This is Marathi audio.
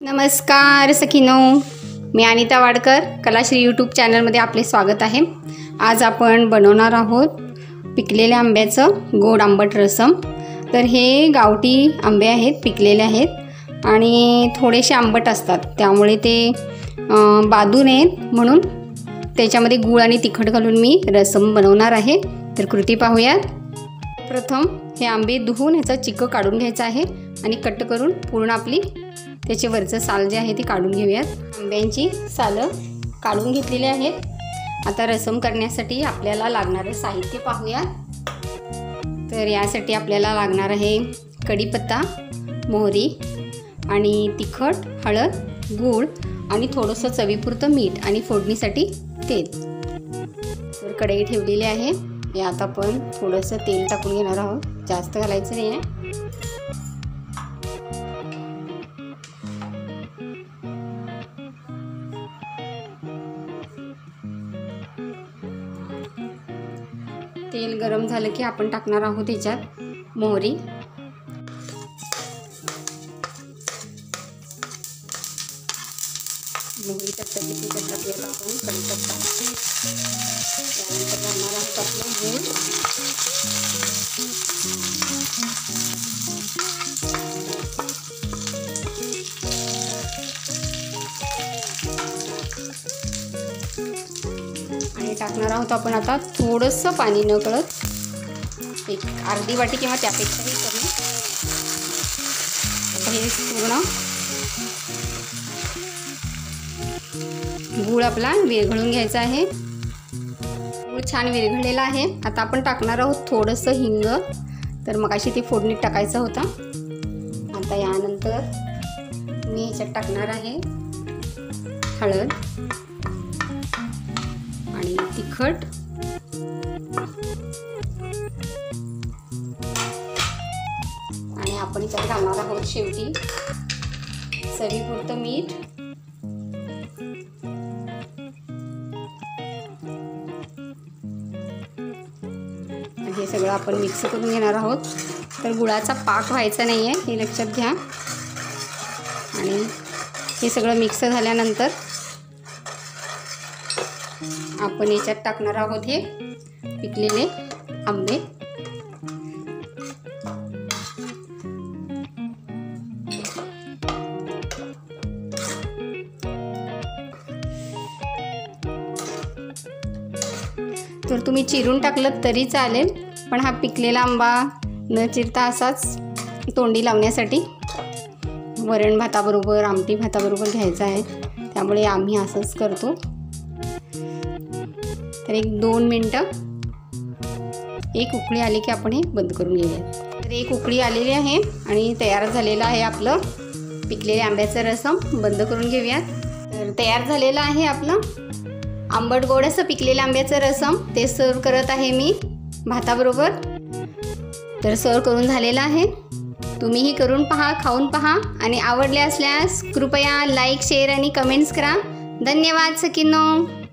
नमस्कार सखीनो, मी अनिता वाडकर कलाश्री यूट्यूब चॅनलमध्ये आपले स्वागत आहे। आज आपण बनवणार आहोत पिकलेल्या आंब्याचं गोड आंबट रसम। तर हे गावठी आंबे आहेत, पिकलेले आहेत आणि थोडेसे आंबट असतात, त्यामुळे ते बाधू नयेत म्हणून त्याच्यामध्ये गूळ आणि तिखट घालून मी रसम बनवणार आहे। तर कृती पाहूयात। प्रथम हे आंबे धुवून ह्याचा चिक काढून घ्यायचा आहे आणि कट करून पूर्ण आपली त्याचे वरचं साल जे आहे ते काढून घेऊयात। आंब्यांची सालं काढून घेतलेली आहेत। आता रसम करण्यासाठी आपल्याला लागणारे साहित्य पाहूयात। तर यासाठी आपल्याला लागणार आहे कढीपत्ता, मोहरी आणि तिखट, हळद, गूळ आणि थोडंसं चवीपुरतं मीठ आणि फोडणीसाठी तेल। तर कढई ठेवलेली आहे, यात आपण थोडंसं तेल टाकून घेणार आहोत, जास्त घालायचं नाही आहे। तेल गरम झालं की आपण टाकणार आहोत याच्यात मोहरी, तडतडली की त्याच्यात आपण कढीपत्ता, त्यानंतर घालणार आहोत आपलं गूळ, आणि टाकणार आहोत आपण आता थोडंसं पाणी न कळत, एक अर्धी वाटी किंवा त्यापेक्षाही कमी। हे पूर्ण गूळ आपला विरघळून घ्यायचा आहे। गूळ छान विरघळलेला आहे। आता आपण टाकणार आहोत थोडंसं हिंग, तर मगाशी ती फोडणीत टाकायचं होता। आता यानंतर मी याच्यात टाकणार आहे हळद आणि तिखट आणि आपण याच्यात घालणार आहोत शेवटी चवीपुरतं मीठ। हे सगळं आपण मिक्स करून घेणार आहोत। तर गुळाचा पाक व्हायचा नाही आहे, हे लक्षात घ्या। आणि हे सगळं मिक्स झाल्यानंतर आपण याच्यात टाकणार आहोत हे पिकलेले आंबे। तर तुम्ही चिरून टाकलं तरी चालेल, पण हा पिकलेला आंबा न चिरता असाच तोंडी लावण्यासाठी वरण भाताबरोबर, आमटी भाताबरोबर घ्यायचा आहे, त्यामुळे आम्ही असंच करतो। तर एक 2 मिनटं एक उकळी आली की आपण हे बंद करून घेऊया। तर एक उकळी आलेली आहे आणि तयार झालेलं आहे आपलं पिकलेल्या आंब्याचं रसम। बंद करून घेऊयात। तर तयार झालेलं आहे आपलं आंबट गोड असं पिकलेल्या आंब्याचं रसम। ते सर्व करत आहे मी भाताबरोबर। तर सर्व करून झालेलं आहे, तुम्हीही करून पहा, खाऊन पहा आणि आवडले असल्यास कृपया लाईक, शेअर आणि कमेंट्स करा। धन्यवाद सखींनो।